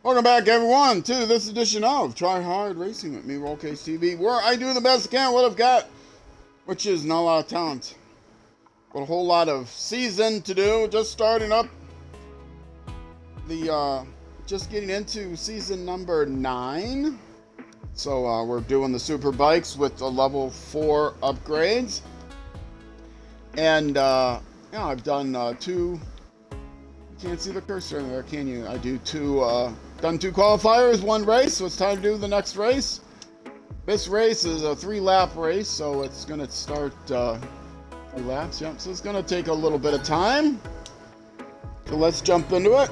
Welcome back, everyone, to this edition of Try Hard Racing with me, Rollcase TV, where I do the best I can what I've got, which is not a lot of talent, but a whole lot of season to do. Just starting up just getting into season number 9. So we're doing the super bikes with the level 4 upgrades, and yeah, I've done 2. You can't see the cursor in there, can you? I do done 2 qualifiers, 1 race, so it's time to do the next race. This race is a 3-lap race, so it's going to start 3 laps, yep. So it's going to take a little bit of time. So let's jump into it.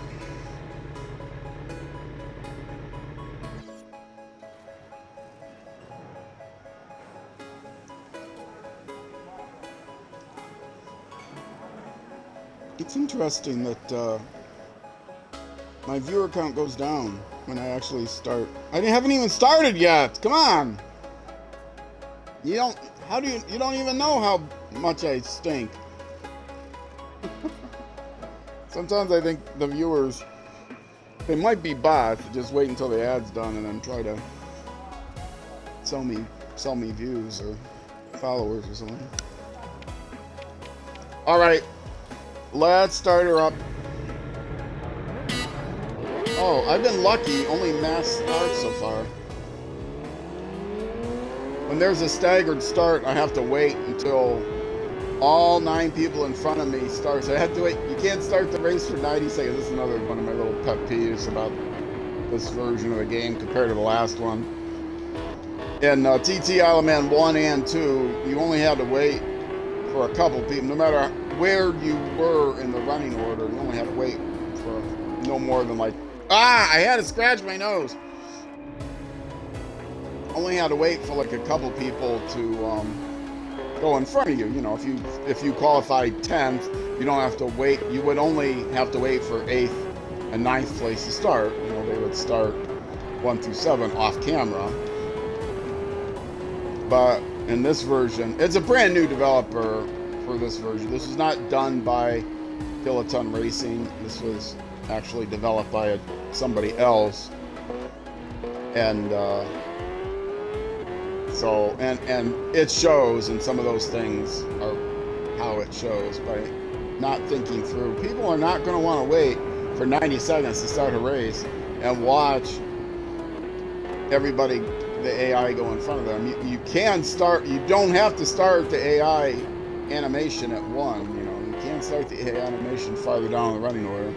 It's interesting that my viewer count goes down when I actually start. I haven't even started yet. Come on. You don't. How do you? You don't even know how much I stink. Sometimes I think the viewers, they might be bots. Just wait until the ad's done and then try to sell me views or followers or something. All right, let's start her up. Oh, I've been lucky, only mass starts so far. When there's a staggered start, I have to wait until all 9 people in front of me start. So I have to wait. You can't start the race for 90 seconds. This is another one of my little pet peeves about this version of the game compared to the last one. In TT Isle of Man 1 and 2, you only had to wait for a couple people. No matter where you were in the running order, you only had to wait for no more than like... I had to scratch my nose. Only had to wait for like a couple people to go in front of you. You know, if you qualify 10th, you don't have to wait. You would only have to wait for 8th and 9th place to start. You know, they would start 1 through 7 off camera. But in this version, it's a brand new developer for this version. This was not done by Kiloton Racing. This was actually developed by somebody else, and so it shows, and some of those things are how it shows by not thinking through. People are not going to want to wait for 90 seconds to start a race and watch everybody, the AI, go in front of them. You can start. You don't have to start the AI animation at 1. You know, you can start the AI animation farther down the running order.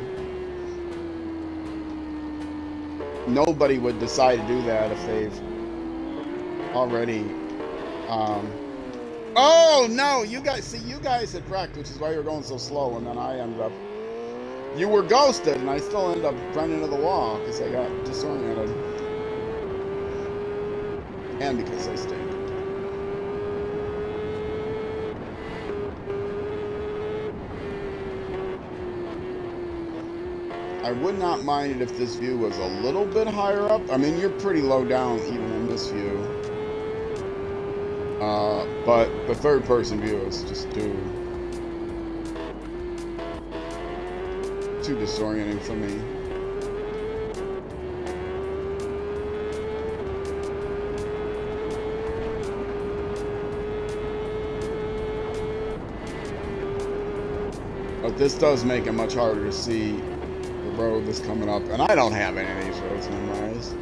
Nobody would decide to do that if they've already oh no, you guys had wrecked, which is why you're going so slow, and then I ended up, you were ghosted, and I still ended up running into the wall because I got disoriented and because I stink. I would not mind it if this view was a little bit higher up. I mean, you're pretty low down even in this view. But the third-person view is just too disorienting for me. But this does make it much harder to see road that's coming up, and I don't have any of these roads memorized.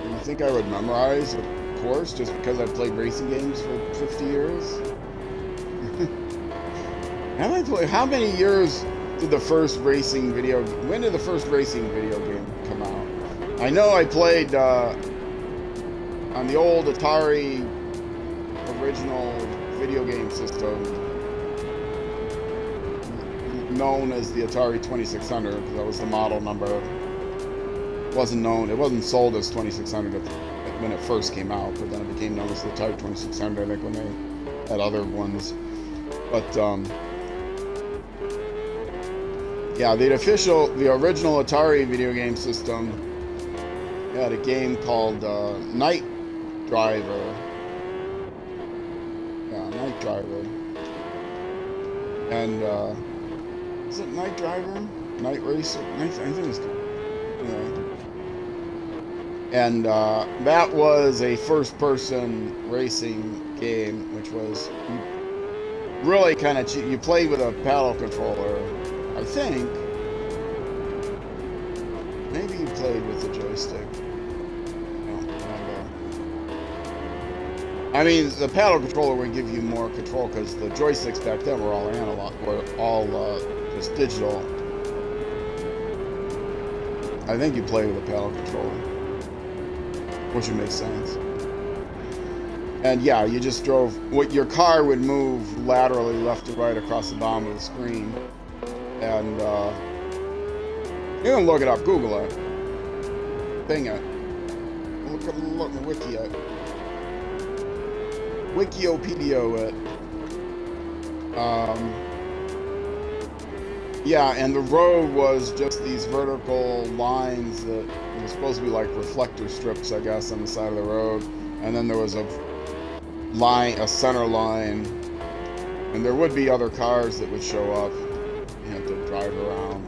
You think I would memorize a course just because I've played racing games for 50 years? How many years did the first racing video... When did the first racing video game come out? I know I played on the old Atari original video game system, known as the Atari 2600, because that was the model number. It wasn't sold as 2600 when it first came out, but then it became known as the Atari 2600, I think, when they had other ones. But yeah, the original Atari video game system had a game called Night Driver. Yeah, Night Driver. And is it Night Driver? Night Racer? I think it's Anyway. And that was a first-person racing game, which was really kind of cheap. You played with a paddle controller, I think. Maybe you played with the joystick. I don't remember. I mean, the paddle controller would give you more control because the joysticks back then were all analog, were all just digital. I think you played with a paddle controller, which would make sense. And yeah, you just drove. Your car would move laterally left to right across the bottom of the screen, and you can look it up, Google it, Bing it, look Wiki it, Wikipedia it. Yeah, and the road was just these vertical lines that were supposed to be like reflector strips, I guess, on the side of the road. And then there was a line, a center line, and there would be other cars that would show up. You had to drive around,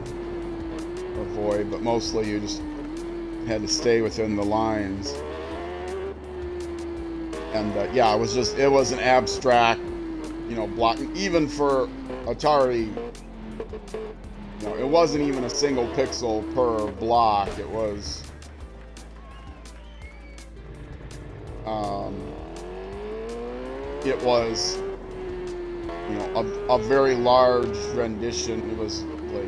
avoid, but mostly you just had to stay within the lines. And yeah, it was an abstract, block. Even for Atari, it wasn't even a single pixel per block. It was a very large rendition. It was like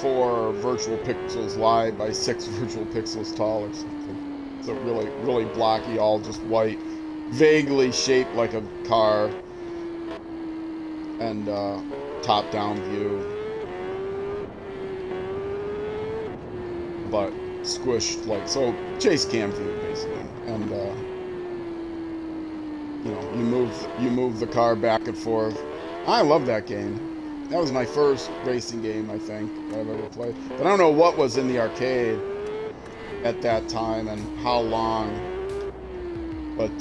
4 virtual pixels wide by 6 virtual pixels tall or something. So really, really blocky, all just white, vaguely shaped like a car, and top-down view, but squished so chase cam view basically, and you move the car back and forth. I love that game. That was my first racing game, I think, that I've ever played. But I don't know what was in the arcade at that time and how long. But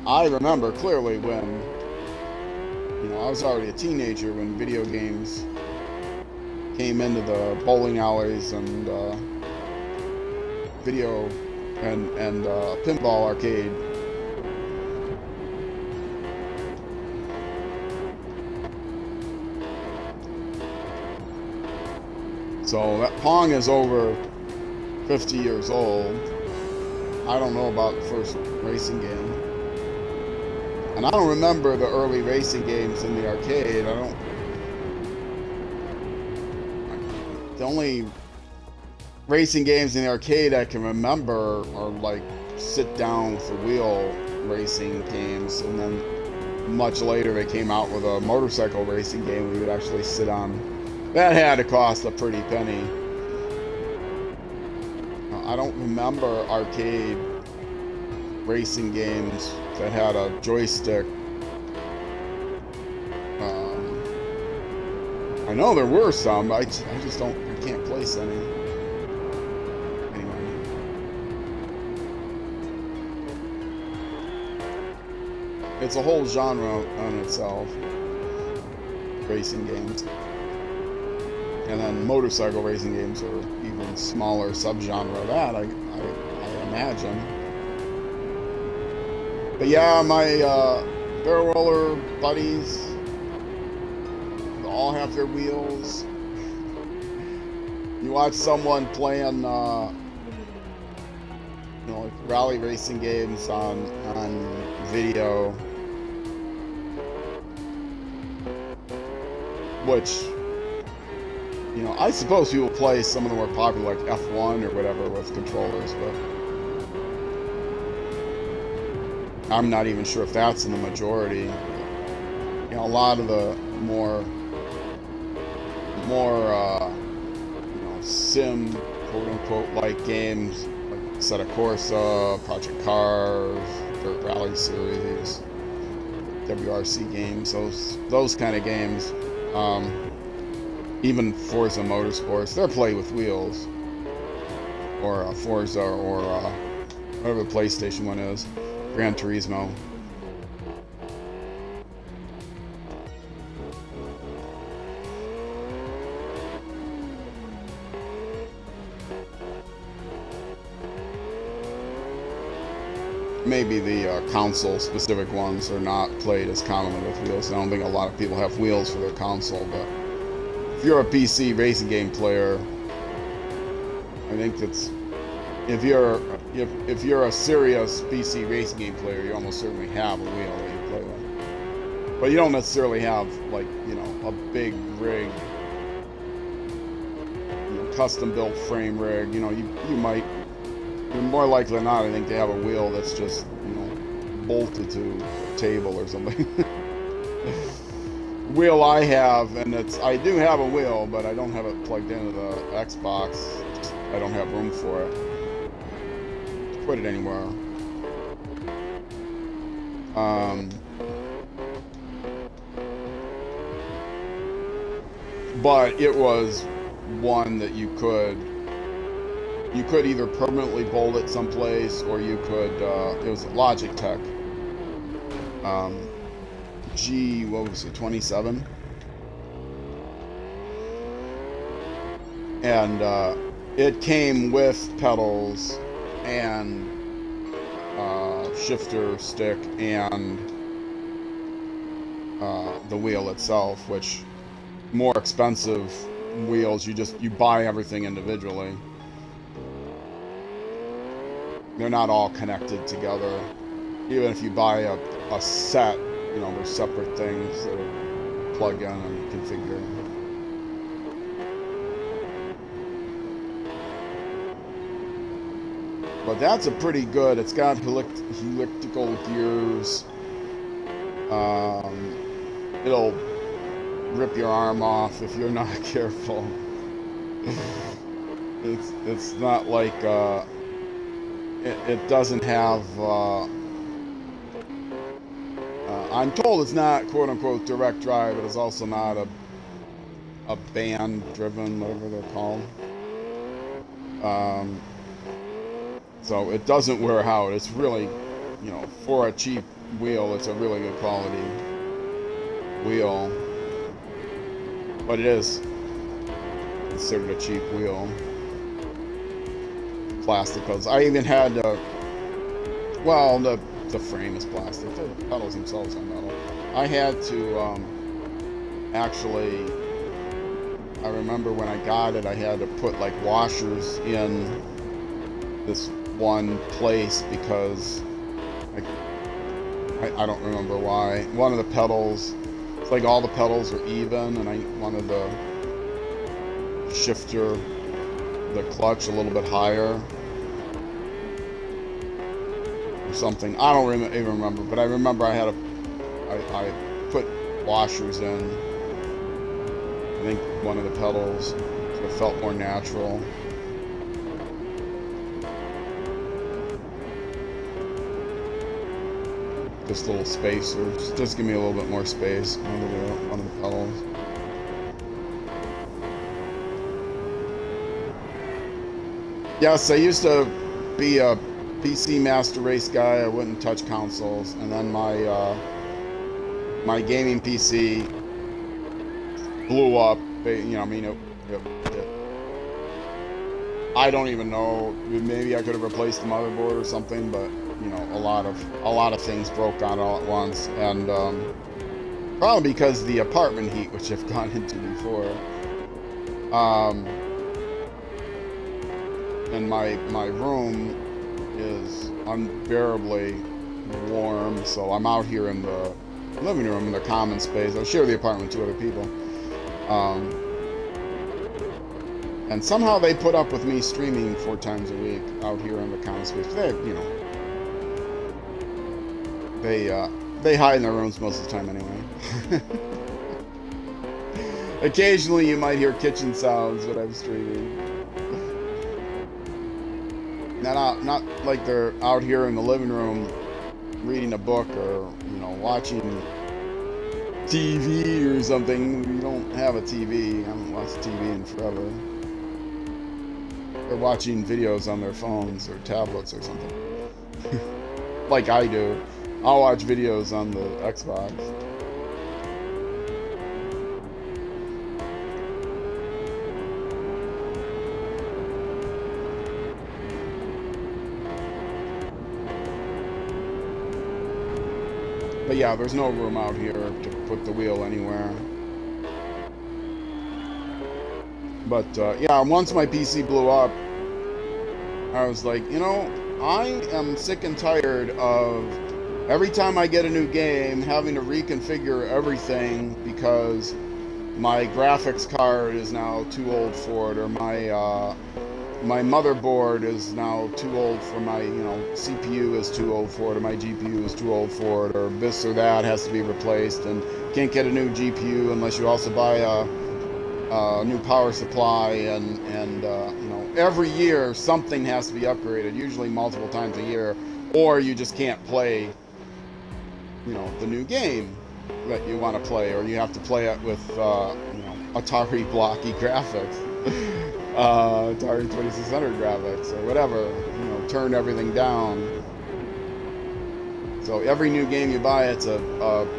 I remember clearly when I was already a teenager when video games came into the bowling alleys and video and pinball arcade. So that Pong is over 50 years old. I don't know about the first racing game. And I don't remember the early racing games in the arcade. The only racing games in the arcade I can remember are like sit down with the wheel racing games, and then much later they came out with a motorcycle racing game we would actually sit on. That had to cost a pretty penny. I don't remember arcade racing games that had a joystick. I know there were some. I can't place any. Anyway. It's a whole genre on itself. Racing games. And then motorcycle racing games are even smaller subgenre of that, I imagine. But yeah, my barrel roller buddies all have their wheels. You watch someone playing, like rally racing games on video, which. I suppose people play some of the more popular, like F1 or whatever, with controllers, but I'm not even sure if that's in the majority. A lot of the more sim, quote-unquote, like games, like Assetto Corsa, Project Cars, Dirt Rally Series, WRC games, those kind of games. Even Forza Motorsports, they're played with wheels, or Forza, or whatever the PlayStation one is, Gran Turismo. maybe the console-specific ones are not played as commonly with wheels. I don't think a lot of people have wheels for their console, but if you're a PC racing game player, I think that's if you're a serious PC racing game player, you almost certainly have a wheel that you play with. But you don't necessarily have, like, you know, a big rig, you know, custom-built frame rig. You know, you might. More likely than not, I think they have a wheel that's just, you know, bolted to a table or something. Wheel I have, and I do have a wheel, but I don't have it plugged into the Xbox. I don't have room for it to put it anywhere. But it was one that you could either permanently bolt it someplace, or you could, it was Logitech. What was it, 27? And it came with pedals and shifter stick and the wheel itself, which more expensive wheels, you buy everything individually. They're not all connected together. Even if you buy a set, you know, there's separate things that are plug in and configure. But that's a pretty good, it's got helical gears. It'll rip your arm off if you're not careful. It's not like, it doesn't have, I'm told it's not quote-unquote direct drive, but it's also not a band-driven, whatever they're called. So it doesn't wear out. It's really, you know, for a cheap wheel, it's a really good quality wheel. But it is considered a cheap wheel. Plastic pedals. I even had, well, the frame is plastic. The pedals themselves are metal. I had to, actually, I remember when I got it, I had to put like washers in this one place because I don't remember why. One of the pedals, it's like all the pedals are even, and I wanted the shifter, the clutch a little bit higher or something. I don't even remember, but I remember I put washers in, I think one of the pedals, so it felt more natural. Just little spacers, just give me a little bit more space on one of the pedals. Yes, I used to be a PC Master Race guy. I wouldn't touch consoles, and then my gaming PC blew up. You know, I mean, I don't even know. Maybe I could have replaced the motherboard or something, but you know, a lot of things broke down all at once, and probably because of the apartment heat, which I've gone into before. And my room is unbearably warm, so I'm out here in the living room in the common space. I share the apartment with 2 other people. And somehow they put up with me streaming 4 times a week out here in the common space. They, you know, they hide in their rooms most of the time anyway. Occasionally you might hear kitchen sounds when I'm streaming. Not like they're out here in the living room reading a book or, you know, watching TV or something. We don't have a TV. I haven't watched TV in forever. They're watching videos on their phones or tablets or something. Like I do. I'll watch videos on the Xbox. But yeah, there's no room out here to put the wheel anywhere. But yeah, once my PC blew up, I was like, you know, I am sick and tired of every time I get a new game having to reconfigure everything because my graphics card is now too old for it, or my motherboard is now too old for my, you know, CPU is too old for it, or my GPU is too old for it, or this or that has to be replaced, and can't get a new GPU unless you also buy a new power supply, and you know, every year something has to be upgraded, usually multiple times a year, or you just can't play, you know, the new game that you want to play, or you have to play it with you know, Atari blocky graphics. Atari 2600 graphics or whatever, you know, turn everything down. So every new game you buy, it's a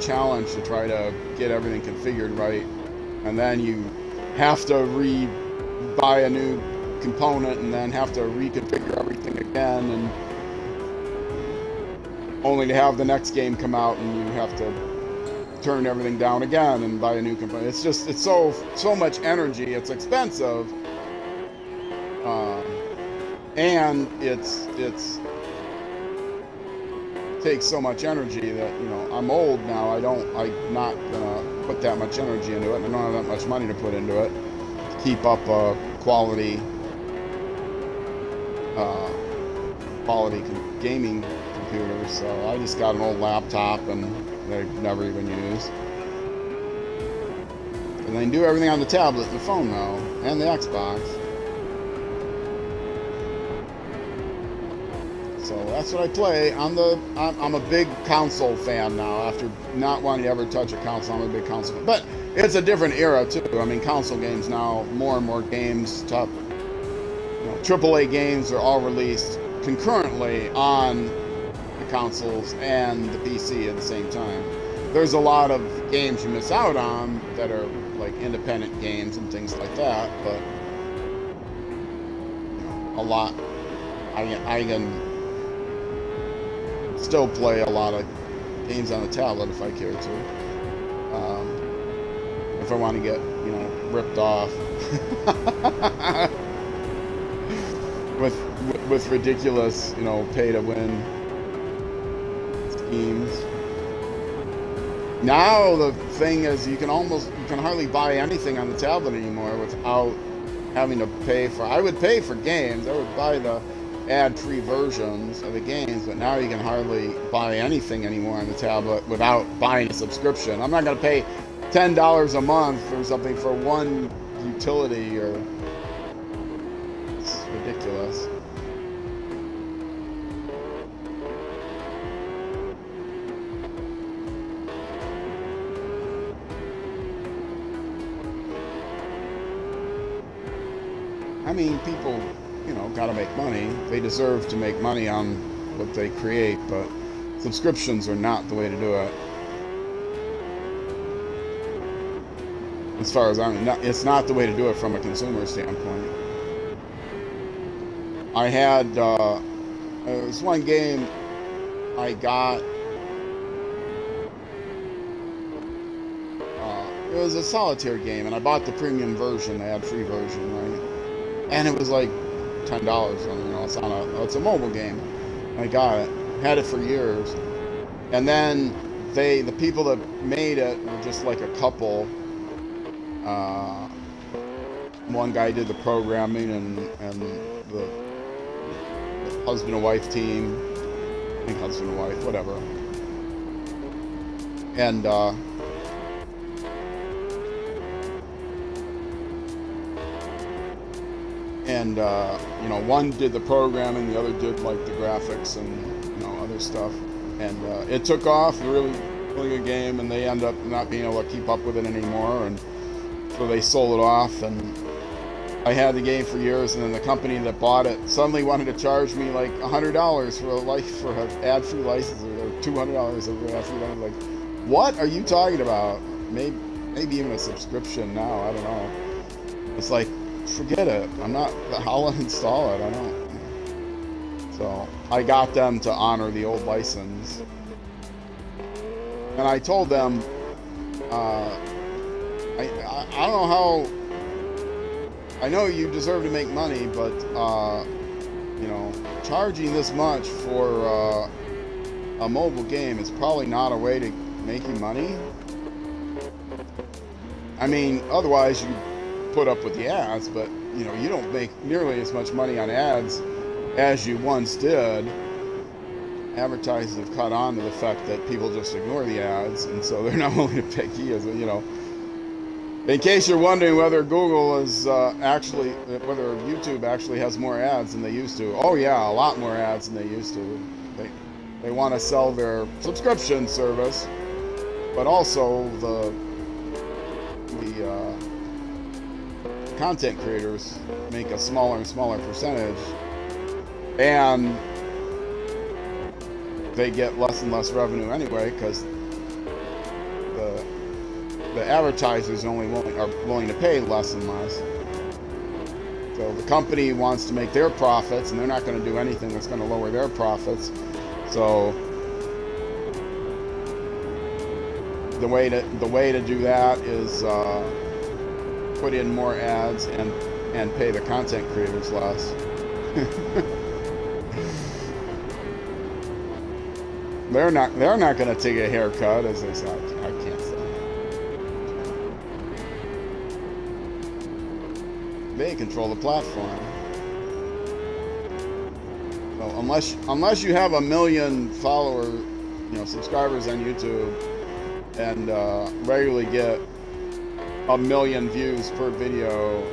challenge to try to get everything configured right, and then you have to buy a new component and then have to reconfigure everything again, and only to have the next game come out and you have to turn everything down again and buy a new component. It's just, it's so much energy. It's expensive. And it's takes so much energy that, you know, I'm old now. I'm not gonna put that much energy into it, and I don't have that much money to put into it to keep up a quality gaming computer. So I just got an old laptop, and I've never even used. And I can do everything on the tablet and the phone now, and the Xbox. So that's what I play. I'm a big console fan now. After not wanting to ever touch a console, I'm a big console fan. But it's a different era too. I mean, console games now, more and more games, top, you know, AAA games are all released concurrently on the consoles and the PC at the same time. There's a lot of games you miss out on that are like independent games and things like that, but you know, a lot. I can still play a lot of games on the tablet if I care to. If I want to get, you know, ripped off with ridiculous, you know, pay-to-win schemes. Now the thing is, you can hardly buy anything on the tablet anymore without having to pay for. I would pay for games. I would buy the ad-free versions of the games, but now you can hardly buy anything anymore on the tablet without buying a subscription. I'm not going to pay $10 a month or something for one utility, or it's ridiculous. I mean, people, you know, gotta make money. They deserve to make money on what they create, but subscriptions are not the way to do it. As far as it's not the way to do it from a consumer standpoint. I had, there was one game I got, it was a solitaire game, and I bought the premium version, the ad-free version, right? And it was like $10, you know, it's a mobile game. I got it, had it for years, and then the people that made it were just like a couple. One guy did the programming, and the husband and wife team, I think husband and wife, whatever, and you know, one did the programming, the other did like the graphics and, you know, other stuff, and it took off, a really, really good game, and they end up not being able to keep up with it anymore, and so they sold it off, and I had the game for years, and then the company that bought it suddenly wanted to charge me like $100 for an ad-free license, or $200 for an ad-free license. Like, what are you talking about? Maybe even a subscription now. I don't know. It's like, forget it. I'll uninstall it. I don't. So I got them to honor the old license. And I told them, I don't know how. I know you deserve to make money, but you know, charging this much for a mobile game is probably not a way to make you money. I mean, otherwise you put up with the ads, but you know, you don't make nearly as much money on ads as you once did. Advertisers have caught on to the fact that people just ignore the ads, and so they're not willing to pay keys. You know, in case you're wondering whether Google is whether YouTube actually has more ads than they used to. Oh yeah, a lot more ads than they used to. They want to sell their subscription service, but also the content creators make a smaller and smaller percentage, and they get less and less revenue anyway because the advertisers are willing to pay less and less. So the company wants to make their profits, and they're not going to do anything that's going to lower their profits. So the way to do that is put in more ads and pay the content creators less. They're not going to take a haircut, as they say. I can't say. They control the platform. So unless you have 1 million subscribers on YouTube, and regularly get 1 million views per video,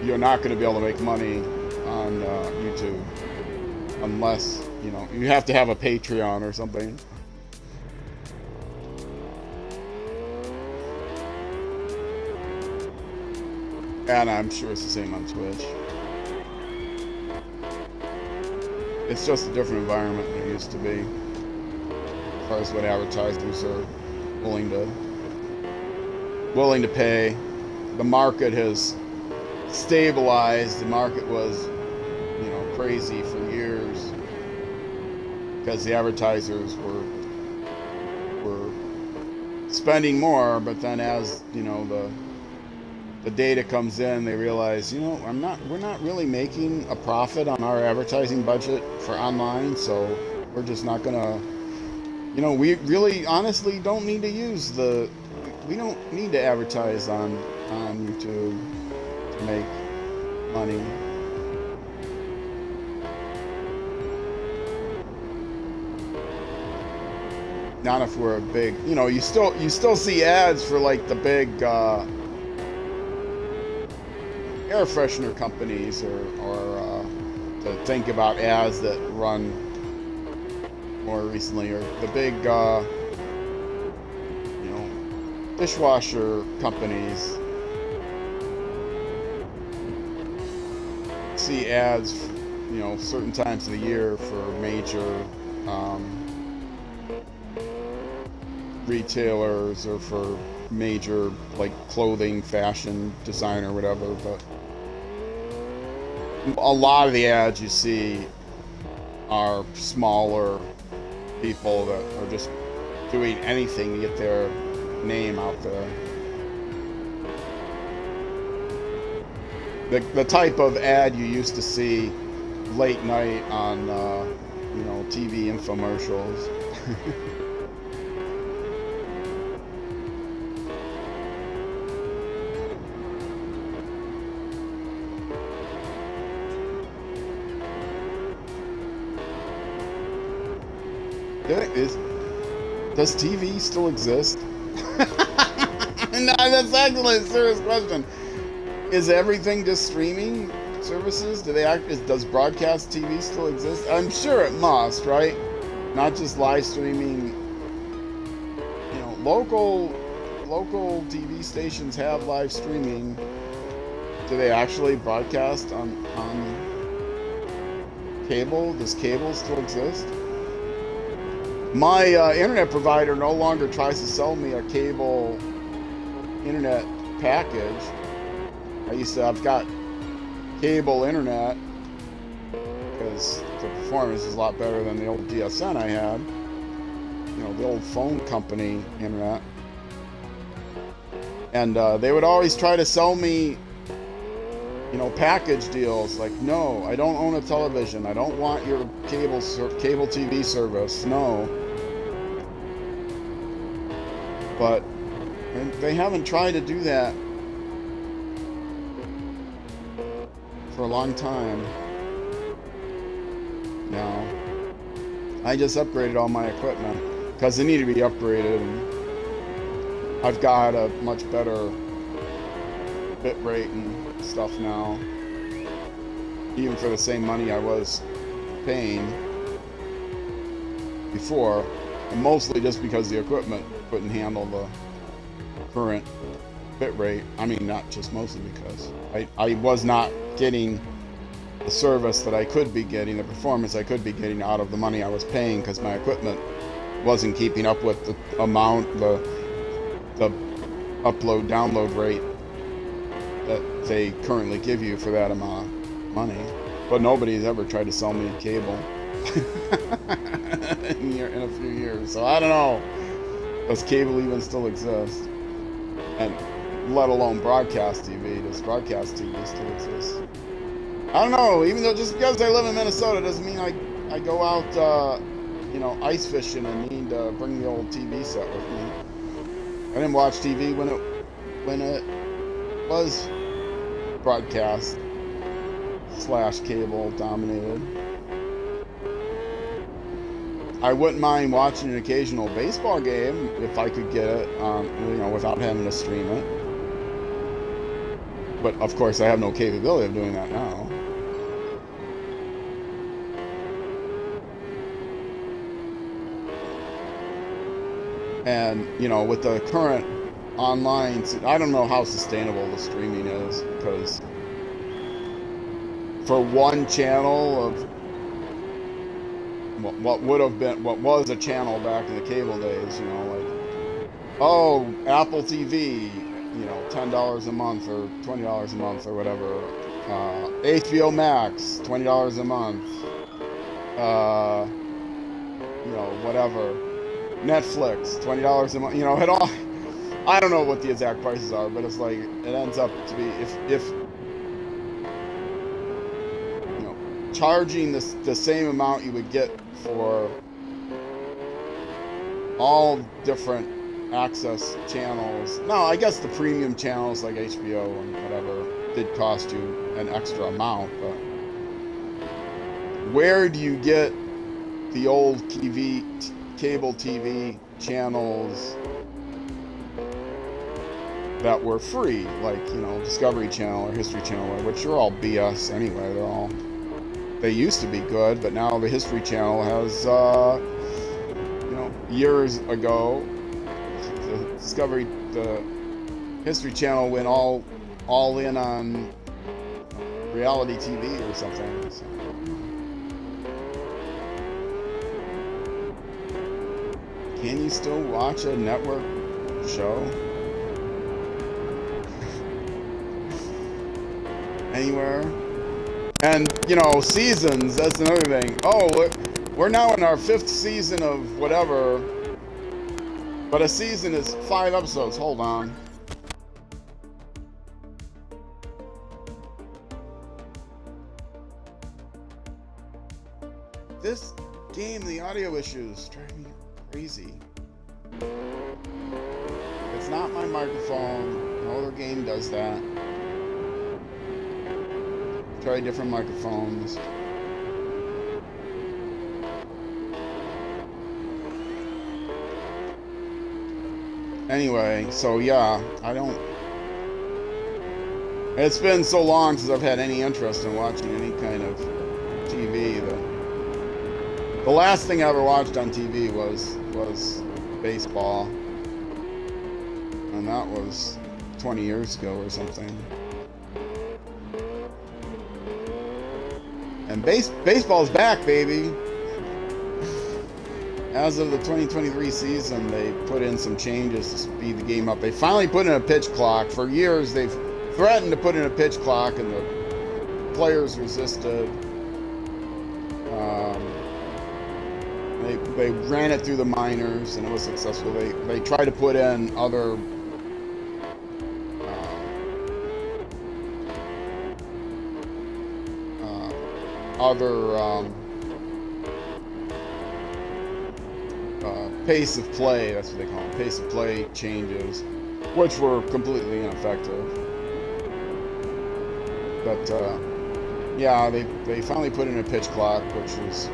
you're not going to be able to make money on YouTube unless you have to have a Patreon or something. And I'm sure it's the same on Twitch. It's just a different environment than it used to be, as far as what advertisers are willing to pay. The market has stabilized. The market was, crazy for years because the advertisers were spending more, but then as the data comes in, they realize, we're not really making a profit on our advertising budget for online, so we're just not gonna, we really honestly don't need to we don't need to advertise on YouTube to make money. Not if we're a big, you still see ads for like the big air freshener companies, or to think about ads that run more recently, or the big dishwasher companies. See ads, certain times of the year for major retailers, or for major like clothing, fashion, design, or whatever. But a lot of the ads you see are smaller people that are just doing anything to get their name out there. The type of ad you used to see late night on TV infomercials. Does TV still exist? No, that's actually a serious question. Is everything just streaming services? Does broadcast TV still exist? I'm sure it must, right? Not just live streaming. Local TV stations have live streaming. Do they actually broadcast on cable? Does cable still exist? My internet provider no longer tries to sell me a cable internet package. I've got cable internet because the performance is a lot better than the old DSN I had. the old phone company internet. And they would always try to sell me, package deals. Like, no, I don't own a television. I don't want your cable TV service. No. But they haven't tried to do that for a long time. Now, I just upgraded all my equipment because they need to be upgraded, and I've got a much better bit rate and stuff now, even for the same money I was paying before, and mostly just because the equipment couldn't handle the current bit rate. I mean, not just mostly because I was not getting the service that I could be getting, the performance I could be getting out of the money I was paying, because my equipment wasn't keeping up with the amount, the upload download rate that they currently give you for that amount of money. But nobody's ever tried to sell me cable in a few years, so I don't know, does cable even still exist? And let alone broadcast TV. Does broadcast TV still exist? I don't know. Even though, just because I live in Minnesota doesn't mean I go out ice fishing and need to bring the old TV set with me. I didn't watch TV when it was broadcast / cable dominated. I wouldn't mind watching an occasional baseball game if I could get it, without having to stream it. But of course, I have no capability of doing that now. And, with the current online, I don't know how sustainable the streaming is, because for one channel of what was a channel back in the cable days, Apple TV, $10 a month or $20 a month or whatever, HBO Max, $20 a month, whatever, Netflix, $20 a month, it all, I don't know what the exact prices are, but it's like, it ends up to be, if charging the same amount you would get for all different access channels. No, I guess the premium channels like HBO and whatever did cost you an extra amount, but where do you get the old cable TV channels that were free, like, Discovery Channel or History Channel, which are all BS anyway. They used to be good, but now the History Channel has, years ago, the History Channel went all in on reality TV or something. So. Can you still watch a network show? Anywhere? And, seasons, that's another thing. Oh, we're now in our 5th season of whatever, but a season is 5 episodes. Hold on. This game, the audio issues drive me crazy. It's not my microphone. No other game does that. Try different microphones. Anyway, so yeah, it's been so long since I've had any interest in watching any kind of TV. The last thing I ever watched on TV was baseball. And that was 20 years ago or something. And baseball's back, baby. As of the 2023 season, they put in some changes to speed the game up. They finally put in a pitch clock. For years, they've threatened to put in a pitch clock, and the players resisted. They ran it through the minors and it was successful. They tried to put in other pace of play, that's what they call them, pace of play changes, which were completely ineffective. But yeah, they finally put in a pitch clock, which was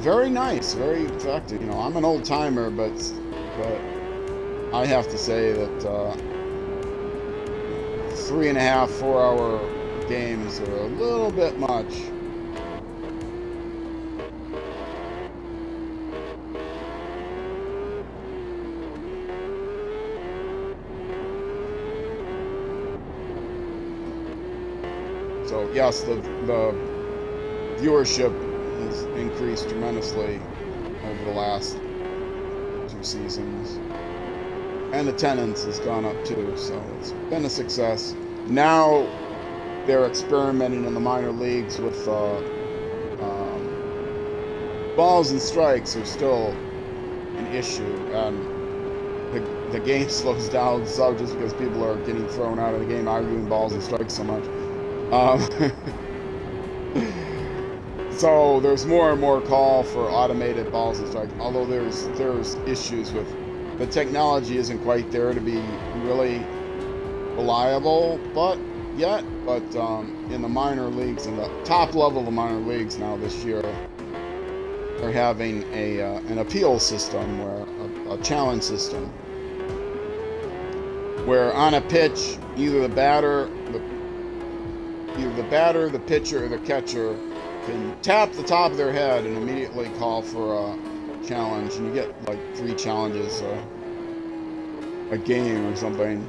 very nice, very effective. You know, I'm an old timer, but I have to say that 3.5, 4 hour games are a little bit much. So yes, the viewership has increased tremendously over the last 2 seasons. And attendance has gone up too, so it's been a success. Now they're experimenting in the minor leagues with balls and strikes are still an issue, and the game slows down so just because people are getting thrown out of the game arguing balls and strikes so much. So there's more and more call for automated balls and strikes, although there's issues with the technology isn't quite there to be really reliable, but in the minor leagues, in the top level of the minor leagues now this year, they're having an appeal system, where a challenge system, where on a pitch, either the batter, the pitcher, or the catcher can tap the top of their head and immediately call for a challenge, and you get like 3 challenges a game or something.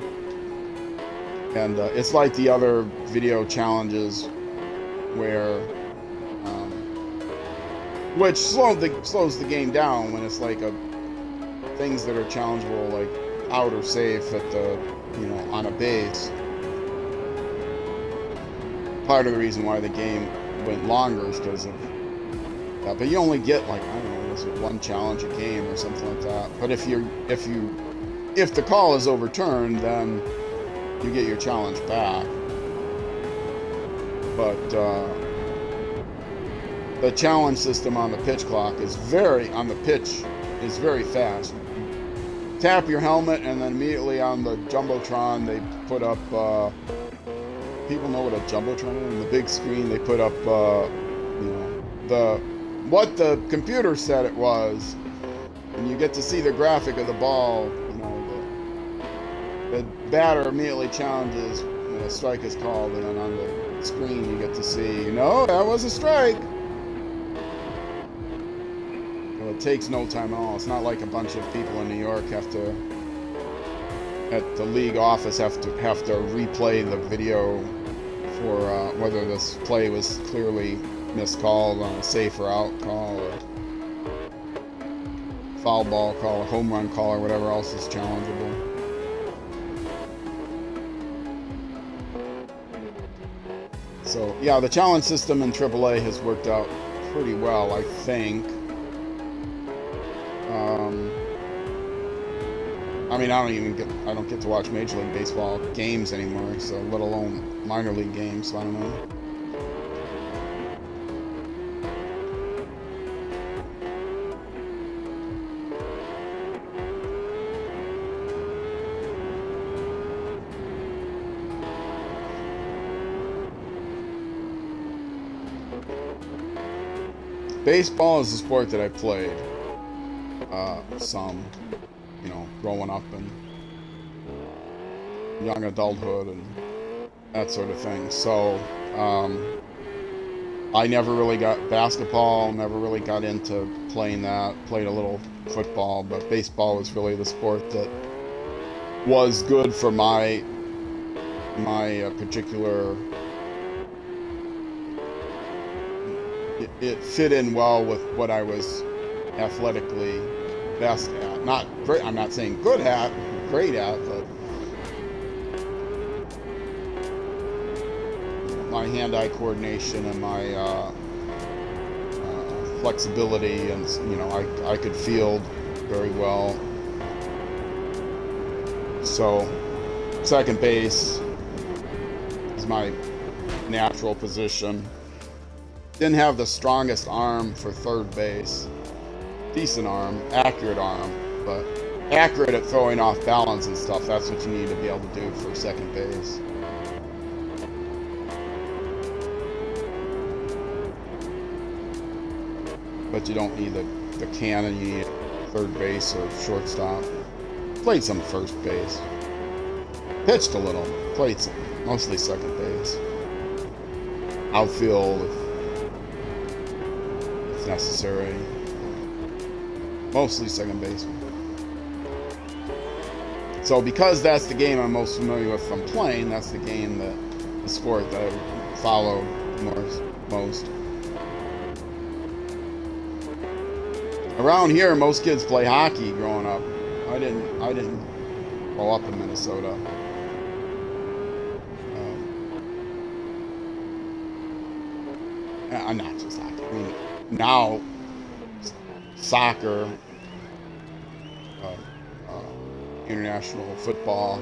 And it's like the other video challenges, where which slows the game down when it's like things that are challengeable, like out or safe at the on a base. Part of the reason why the game went longer is because of that. But you only get like, I don't know, was it 1 challenge a game or something like that. But if the call is overturned, then you get your challenge back. But the challenge system on the pitch clock is very fast. Tap your helmet, and then immediately on the Jumbotron they put up, people know what a Jumbotron is, on the big screen they put up what the computer said it was, and you get to see the graphic of the ball. The batter immediately challenges when a strike is called, and then on the screen you get to see, that was a strike. Well, it takes no time at all. It's not like a bunch of people in New York at the league office have to replay the video for whether this play was clearly miscalled on a safe or out call, or foul ball call, or home run call, or whatever else is challengeable. So yeah, the challenge system in AAA has worked out pretty well, I think. I mean, I don't get to watch Major League Baseball games anymore, so let alone minor league games, so I don't know. Baseball is a sport that I played some, growing up and young adulthood and that sort of thing. So I never really got basketball, never really got into playing that. Played a little football, but baseball was really the sport that was good for my particular. It fit in well with what I was athletically best at. Not great. I'm not saying good at, great at, but my hand-eye coordination and my flexibility, and I could field very well. So second base is my natural position. Didn't have the strongest arm for third base. Decent arm, accurate arm, but accurate at throwing off balance and stuff. That's what you need to be able to do for second base. But you don't need the cannon. You need third base or shortstop. Played some first base. Pitched a little. Played some, mostly second base. Outfield if necessary. Mostly second base. So because that's the game I'm most familiar with from playing, that's the game the sport that I follow most. Around here, most kids play hockey growing up. I didn't grow up in Minnesota. I'm not just hockey. I mean, now soccer, international football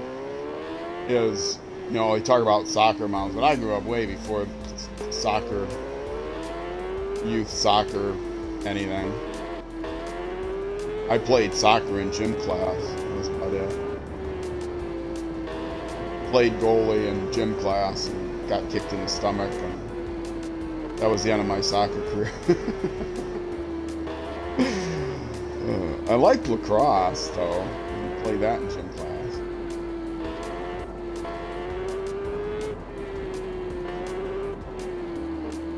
is, you talk about soccer moms, but I grew up way before soccer, youth soccer, anything. I played soccer in gym class. That was about it. Played goalie in gym class and got kicked in the stomach, and that was the end of my soccer career. I liked lacrosse, though. I played that in gym class.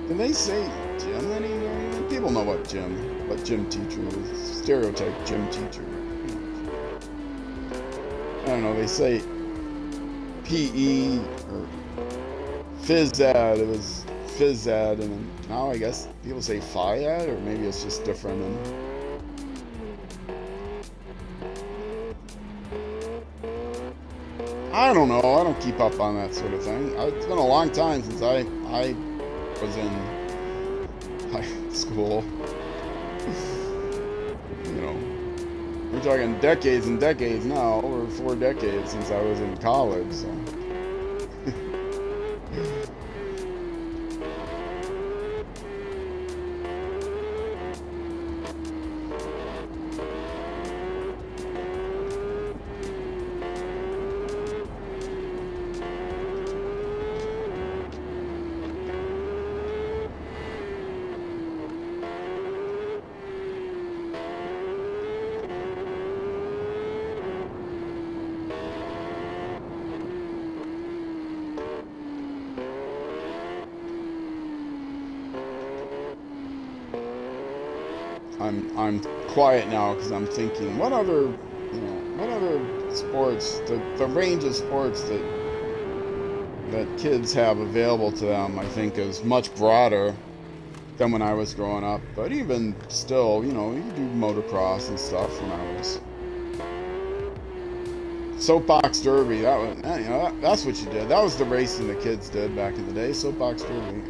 Can they say gym anymore? People know what gym teacher is. Stereotype gym teacher. I don't know, they say PE or phys ed. It was phys ed, and now I guess people say phi ed, or maybe it's just different. I don't know. I don't keep up on that sort of thing. It's been a long time since I was in high school. We're talking decades and decades now, over 4 decades since I was in college. So. I'm quiet now because I'm thinking, what other sports, the range of sports that kids have available to them, I think is much broader than when I was growing up. But even still, you do motocross and stuff when I was. Soapbox derby, that's what you did. That was the racing the kids did back in the day, soapbox derby.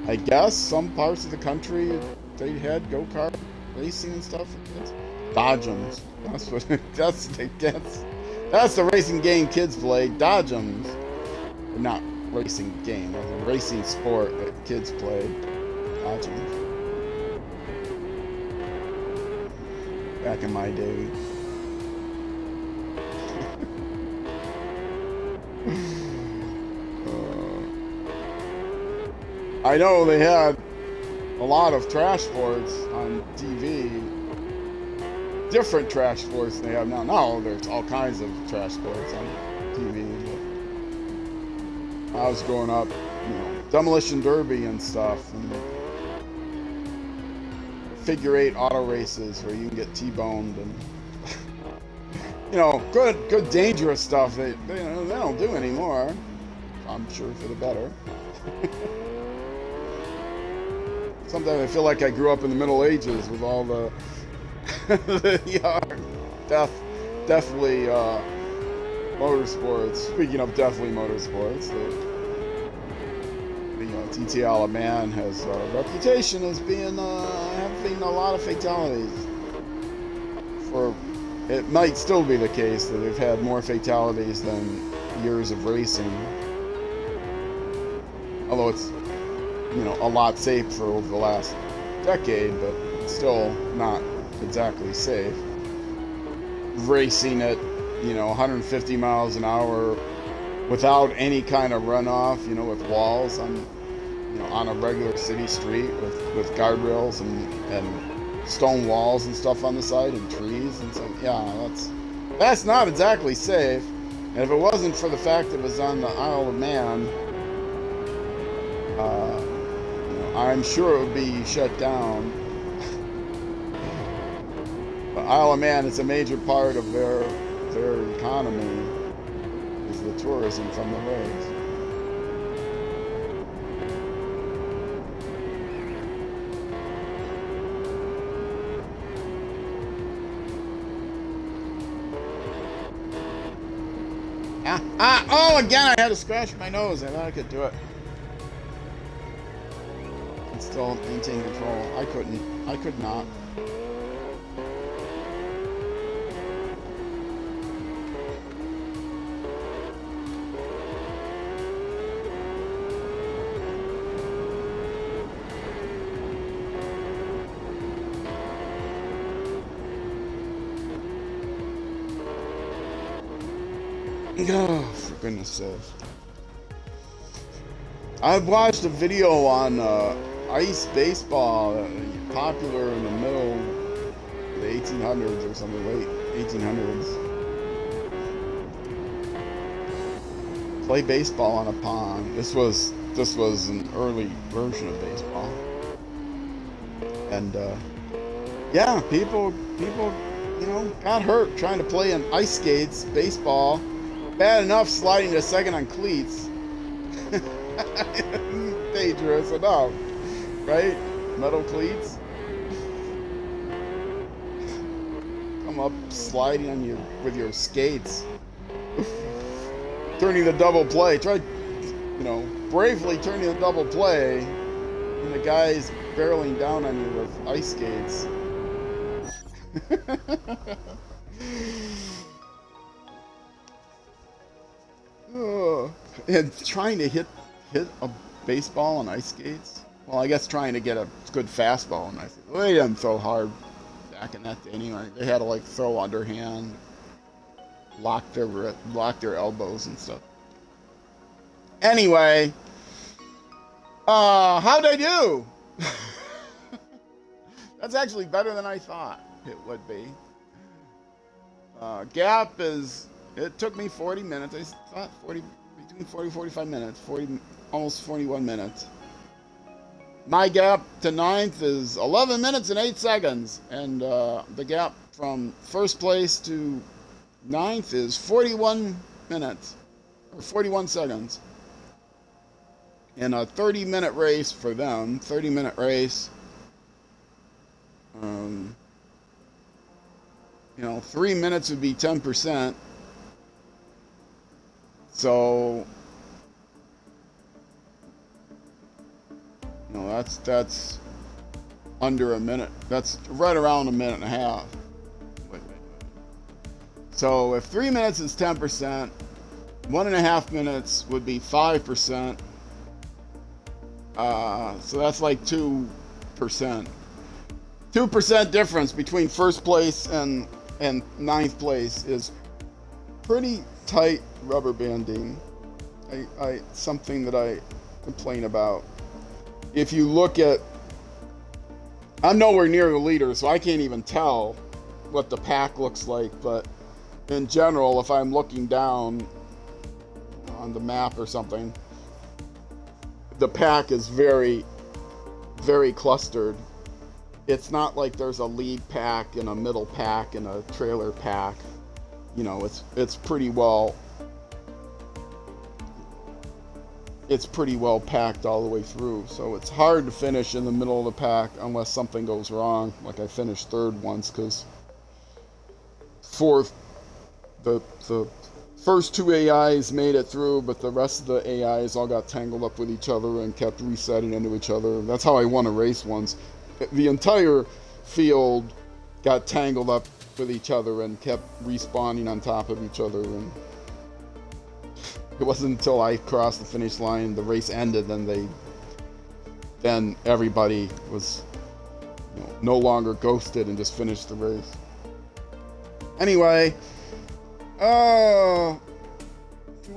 I guess some parts of the country they had go-kart racing and stuff. Dodgems. That's the racing game kids play. Dodgems. Not racing game, it was a racing sport that kids played. Dodgems. Back in my day. I know they had a lot of trash sports on TV. Different trash sports they have now. Now there's all kinds of trash sports on TV. But I was growing up, demolition derby and stuff, and figure 8 auto races where you can get T-boned, and good dangerous stuff they don't do anymore. I'm sure for the better. Sometimes I feel like I grew up in the Middle Ages with all the deathly motorsports. Speaking of deathly motorsports, TT Isle of Man has a reputation as being having a lot of fatalities. For it might still be the case that they've had more fatalities than years of racing, although it's a lot safer over the last decade, but still not exactly safe. Racing at 150 miles an hour without any kind of runoff, with walls on a regular city street with guardrails and stone walls and stuff on the side and trees and stuff. Yeah, that's not exactly safe. And if it wasn't for the fact that it was on the Isle of Man, I'm sure it would be shut down. But Isle of Man is a major part of their economy, is the tourism from the lakes. Oh, again, I had to scratch my nose. I thought I could do it. And still maintain control. I could not. Oh, for goodness sakes. I've watched a video on ice baseball, popular in the middle of the 1800s or something, late 1800s. Play baseball on a pond. This was an early version of baseball. And yeah, people got hurt trying to play in ice skates, baseball. Bad enough sliding to second on cleats. Dangerous enough, right? Metal cleats. Come up sliding on with your skates. Turning the double play. Try, bravely turning the double play, and the guy's barreling down on you with ice skates. And trying to hit a baseball on ice skates. Well, I guess trying to get a good fastball on ice skates. Well, they didn't throw hard back in that day anyway. They had to throw underhand, lock their elbows and stuff. Anyway, how'd I do? That's actually better than I thought it would be. Gap it took me 40 minutes. I thought between 40 45 minutes, almost 41 minutes. My gap to 9th is 11 minutes and 8 seconds. And the gap from first place to 9th is 41 minutes, or 41 seconds. In a 30-minute race for them, 30-minute race, 3 minutes would be 10%. So, that's under a minute. That's right around a minute and a half. Wait. So if 3 minutes is 10%, 1.5 minutes would be 5%. So that's like 2%. 2% difference between first place and 9th place is pretty tight rubber banding. Something that I complain about. If you look at, I'm nowhere near the leader, so I can't even tell what the pack looks like, but in general, if I'm looking down on the map or something, the pack is very, very clustered. It's not like there's a lead pack and a middle pack and a trailer pack. It's pretty well packed all the way through. So it's hard to finish in the middle of the pack unless something goes wrong. Like I finished 3rd once because the first two AIs made it through, but the rest of the AIs all got tangled up with each other and kept resetting into each other. That's how I won a race once. The entire field got tangled up with each other and kept respawning on top of each other. And it wasn't until I crossed the finish line, the race ended, then everybody was no longer ghosted and just finished the race. Anyway, do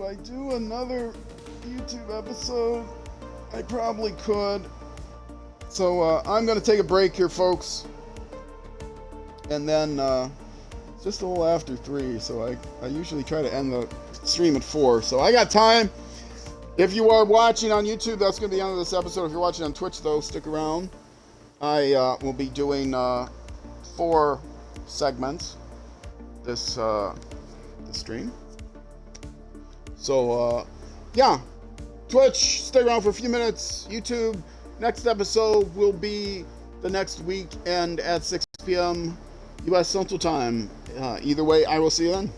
I do another YouTube episode? I probably could. So I'm going to take a break here, folks. And then it's just a little after 3, so I usually try to end the stream at 4. So I got time. If you are watching on YouTube, that's going to be the end of this episode. If you're watching on Twitch, though, stick around. I will be doing 4 segments this stream. So, yeah. Twitch, stay around for a few minutes. YouTube, next episode will be the next weekend at 6 p.m. U.S. Central Time. Either way, I will see you then.